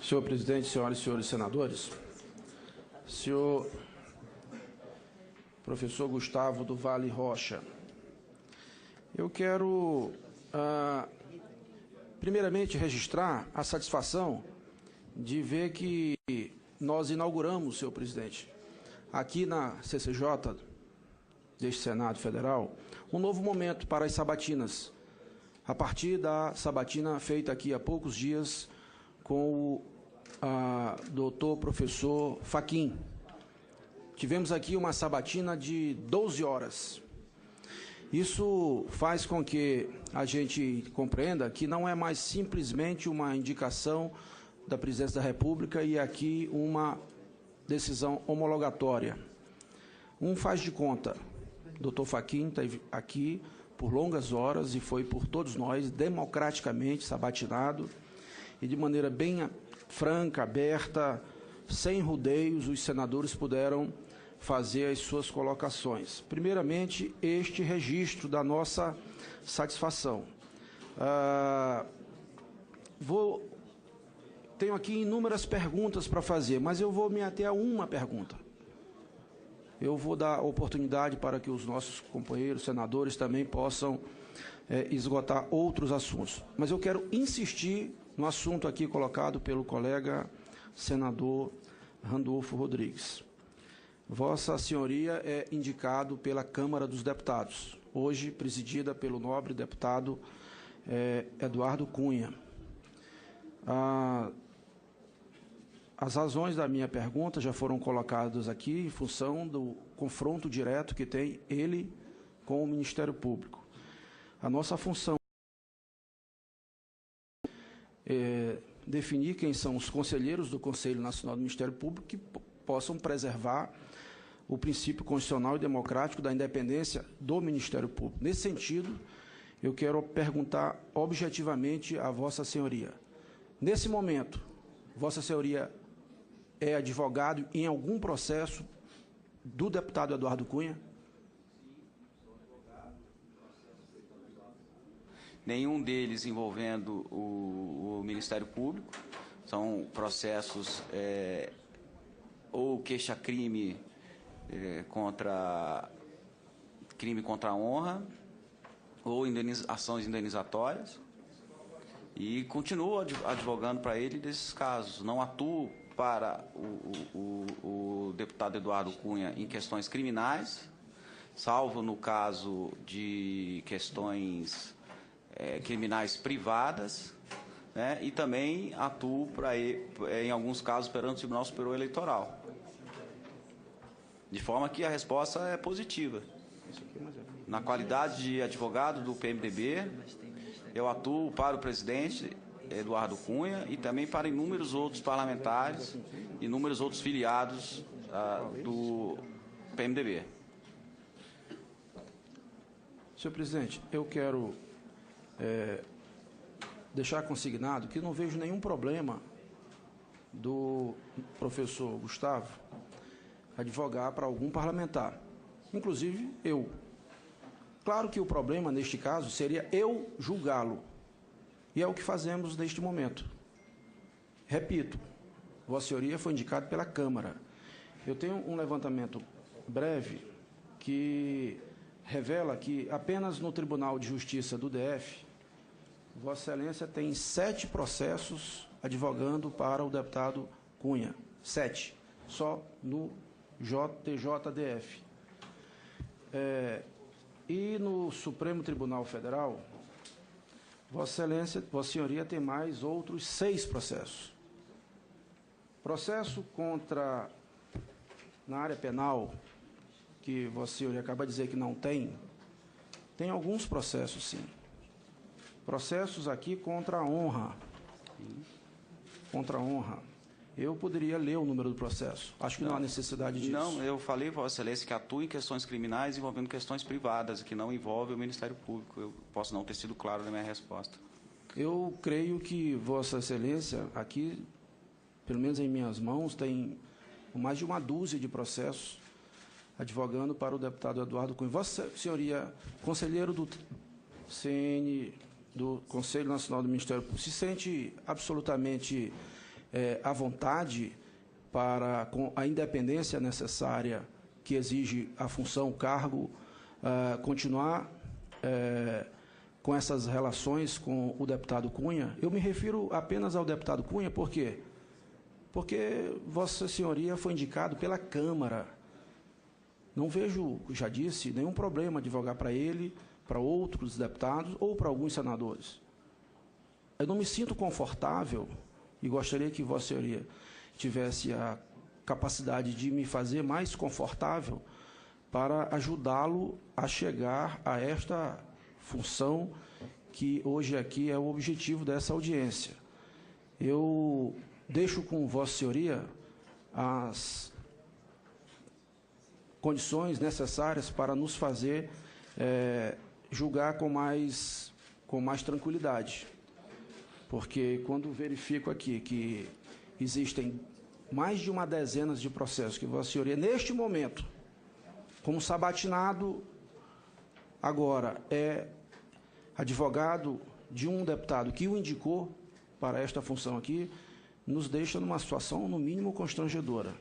Senhor presidente, senhoras e senhores senadores, senhor professor Gustavo do Vale Rocha, eu quero, primeiramente, registrar a satisfação de ver que nós inauguramos, senhor presidente, aqui na CCJ, deste Senado Federal, um novo momento para as sabatinas, a partir da sabatina feita aqui há poucos dias com o doutor professor Fachin. Tivemos aqui uma sabatina de 12 horas. Isso faz com que a gente compreenda que não é mais simplesmente uma indicação da Presidência da República e aqui uma decisão homologatória. Um faz de conta, doutor Fachin esteve aqui por longas horas e foi por todos nós democraticamente sabatinado e de maneira bem franca, aberta, sem rodeios, os senadores puderam fazer as suas colocações. Primeiramente, este registro da nossa satisfação. Tenho aqui inúmeras perguntas para fazer, mas eu vou me ater a uma pergunta. Eu vou dar oportunidade para que os nossos companheiros senadores também possam esgotar outros assuntos. Mas eu quero insistir no assunto aqui colocado pelo colega senador Randolfo Rodrigues. Vossa Senhoria é indicado pela Câmara dos Deputados, hoje presidida pelo nobre deputado Eduardo Cunha. As razões da minha pergunta já foram colocadas aqui em função do confronto direto que tem ele com o Ministério Público. A nossa função é definir quem são os conselheiros do Conselho Nacional do Ministério Público que possam preservar o princípio constitucional e democrático da independência do Ministério Público. Nesse sentido, eu quero perguntar objetivamente a Vossa Senhoria. Nesse momento, Vossa Senhoria é advogado em algum processo do deputado Eduardo Cunha? Nenhum deles envolvendo o Ministério Público. São processos ou queixa-crime contra a honra ou ações indenizatórias. E continuo advogando para ele desses casos. Não atuo para o deputado Eduardo Cunha em questões criminais, salvo no caso de questões criminais privadas, né, e também atuo para ele, em alguns casos, perante o Tribunal Superior Eleitoral. De forma que a resposta é positiva. Na qualidade de advogado do PMDB, eu atuo para o presidente Eduardo Cunha e também para inúmeros outros parlamentares, inúmeros outros filiados do PMDB. Senhor presidente, eu quero deixar consignado que não vejo nenhum problema do professor Gustavo advogar para algum parlamentar, inclusive eu. Claro que o problema, neste caso, seria eu julgá-lo, e é o que fazemos neste momento. Repito, Vossa Senhoria foi indicado pela Câmara. Eu tenho um levantamento breve que revela que apenas no Tribunal de Justiça do DF, Vossa Excelência tem 7 processos advogando para o deputado Cunha. 7, só no TJDF. E no Supremo Tribunal Federal, Vossa Excelência, Vossa Senhoria tem mais outros 6 processos. Processo contra, na área penal, que Vossa Senhoria acaba de dizer que não tem alguns processos, sim. Processos aqui contra a honra. Contra a honra. Eu poderia ler o número do processo. Acho que não há necessidade disso. Não, eu falei, Vossa Excelência, que atua em questões criminais envolvendo questões privadas, que não envolve o Ministério Público. Eu posso não ter sido claro na minha resposta. Eu creio que Vossa Excelência, aqui, pelo menos em minhas mãos, tem mais de uma dúzia de processos advogando para o deputado Eduardo Cunha. Vossa Senhoria, conselheiro do CN, do Conselho Nacional do Ministério Público, se sente absolutamente à vontade para, com a independência necessária que exige a função, o cargo, continuar com essas relações com o deputado Cunha. Eu me refiro apenas ao deputado Cunha, por quê? Porque Vossa Senhoria foi indicado pela Câmara. Não vejo, já disse, nenhum problema advogar para ele, para outros deputados ou para alguns senadores. Eu não me sinto confortável e gostaria que Vossa Senhoria tivesse a capacidade de me fazer mais confortável para ajudá-lo a chegar a esta função que hoje aqui é o objetivo dessa audiência. Eu deixo com Vossa Senhoria as condições necessárias para nos fazer julgar com mais tranquilidade. Porque quando verifico aqui que existem mais de uma dezena de processos que Vossa Senhoria, neste momento, como sabatinado, agora é advogado de um deputado que o indicou para esta função aqui, nos deixa numa situação, no mínimo, constrangedora.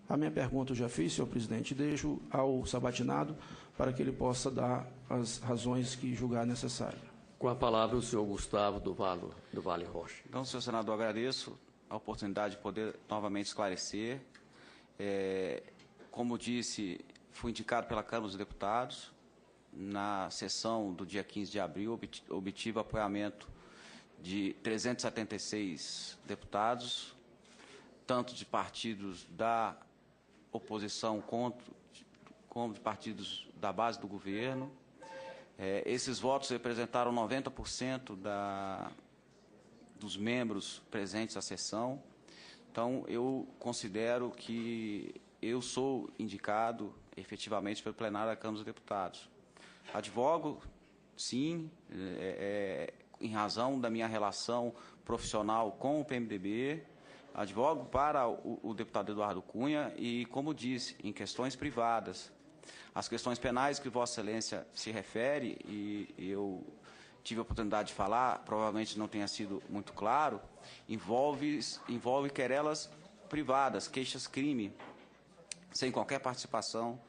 A minha pergunta eu já fiz, senhor presidente, e deixo ao sabatinado para que ele possa dar as razões que julgar necessário. Com a palavra, o senhor Gustavo do Vale Rocha. Então, senhor senador, agradeço a oportunidade de poder novamente esclarecer. Como disse, fui indicado pela Câmara dos Deputados. Na sessão do dia 15 de abril, obtive apoiamento de 376 deputados, tanto de partidos da oposição como de partidos da base do governo. Esses votos representaram 90% dos membros presentes à sessão. Então, eu considero que eu sou indicado efetivamente pelo plenário da Câmara dos Deputados. Advogo, sim, em razão da minha relação profissional com o PMDB, advogo para o deputado Eduardo Cunha e, como disse, em questões privadas. As questões penais que Vossa Excelência se refere, e eu tive a oportunidade de falar, provavelmente não tenha sido muito claro, envolve querelas privadas, queixas-crime, sem qualquer participação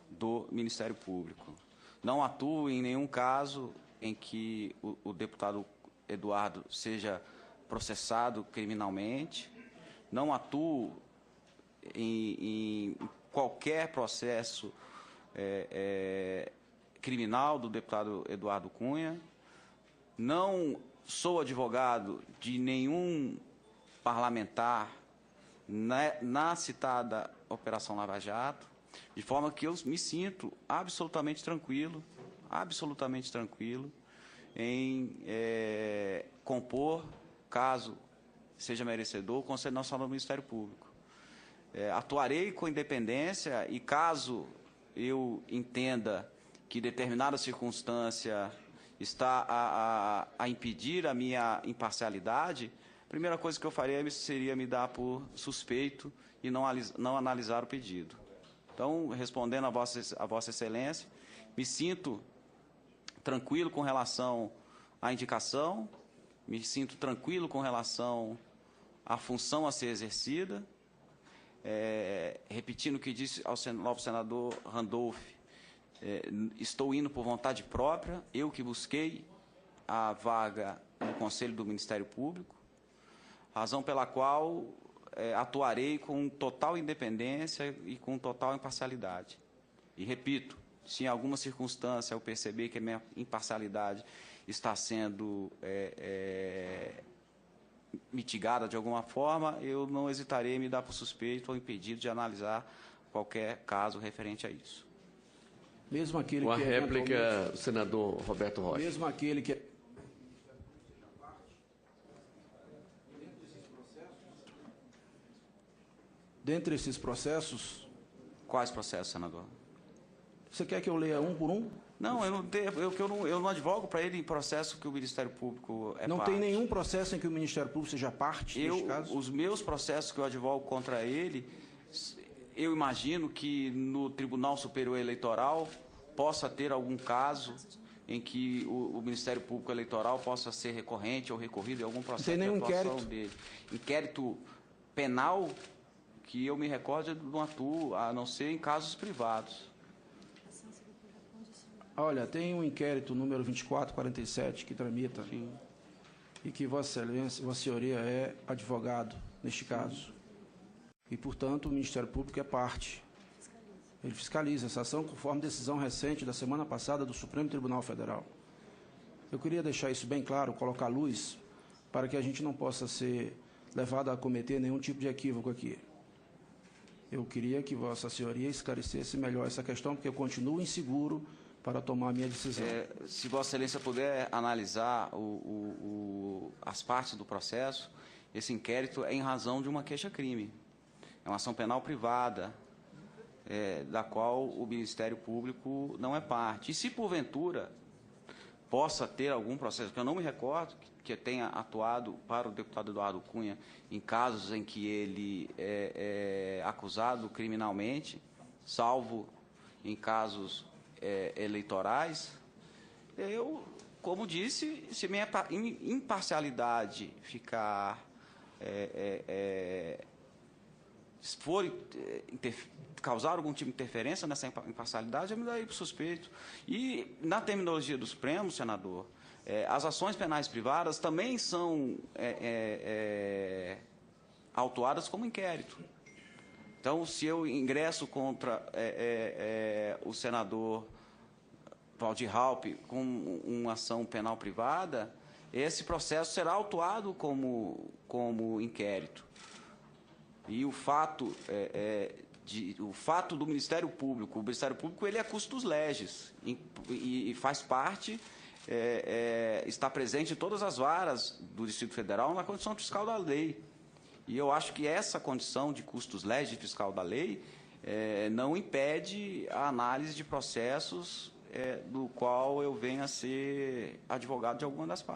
do Ministério Público. Não atuo em nenhum caso em que o deputado Eduardo seja processado criminalmente, não atuo em qualquer processo criminal do deputado Eduardo Cunha, não sou advogado de nenhum parlamentar na citada Operação Lava Jato, de forma que eu me sinto absolutamente tranquilo em compor, caso seja merecedor, o Conselho Nacional do Ministério Público. Atuarei com independência e, caso eu entenda que determinada circunstância está a impedir a minha imparcialidade, a primeira coisa que eu faria seria me dar por suspeito e não analisar o pedido. Então, respondendo a Vossa Excelência, me sinto tranquilo com relação à indicação, me sinto tranquilo com relação à função a ser exercida. Repetindo o que disse ao novo senador Randolph, estou indo por vontade própria, eu que busquei a vaga no Conselho do Ministério Público, razão pela qual atuarei com total independência e com total imparcialidade. E repito, se em alguma circunstância eu perceber que a minha imparcialidade está sendo mitigada de alguma forma, eu não hesitarei em me dar por suspeito ou impedido de analisar qualquer caso referente a isso. Mesmo aquele Com a que réplica, o senador Roberto Rocha. Mesmo aquele que dentre esses processos... Quais processos, senador? Você quer que eu leia um por um? Não, eu não advogo para ele em processo que o Ministério Público é Não parte. tem nenhum processo em que o Ministério Público seja parte neste caso? Os meus processos que eu advogo contra ele, eu imagino que no Tribunal Superior Eleitoral possa ter algum caso em que o Ministério Público Eleitoral possa ser recorrente ou recorrido em algum processo Tem nenhum de atuação inquérito? dele. Inquérito penal, que eu me recordo, eu não atuo, a não ser em casos privados. Olha, tem um inquérito número 2447 que tramita. Sim. E que Vossa Excelência, Vossa Senhoria é advogado neste caso. E, portanto, o Ministério Público é parte. Ele fiscaliza essa ação conforme decisão recente da semana passada do Supremo Tribunal Federal. Eu queria deixar isso bem claro, colocar luz, para que a gente não possa ser levado a cometer nenhum tipo de equívoco aqui. Eu queria que Vossa Senhoria esclarecesse melhor essa questão, porque eu continuo inseguro para tomar a minha decisão. Se Vossa Excelência puder analisar as partes do processo, esse inquérito é em razão de uma queixa-crime. É uma ação penal privada, da qual o Ministério Público não é parte. E se, porventura, possa ter algum processo, que eu não me recordo, que tenha atuado para o deputado Eduardo Cunha em casos em que ele é acusado criminalmente, salvo em casos eleitorais, eu, como disse, se minha imparcialidade ficar, for causar algum tipo de interferência nessa imparcialidade, eu me daria para suspeito. E, na terminologia do Supremo, senador, as ações penais privadas também são autuadas como inquérito. Então, se eu ingresso contra o senador Valdir Raupp com uma ação penal privada, esse processo será autuado como inquérito. E o fato do Ministério Público, o Ministério Público ele é custos legis e faz parte, está presente em todas as varas do Distrito Federal na condição fiscal da lei. E eu acho que essa condição de custos legis fiscal da lei não impede a análise de processos do qual eu venha a ser advogado de alguma das partes.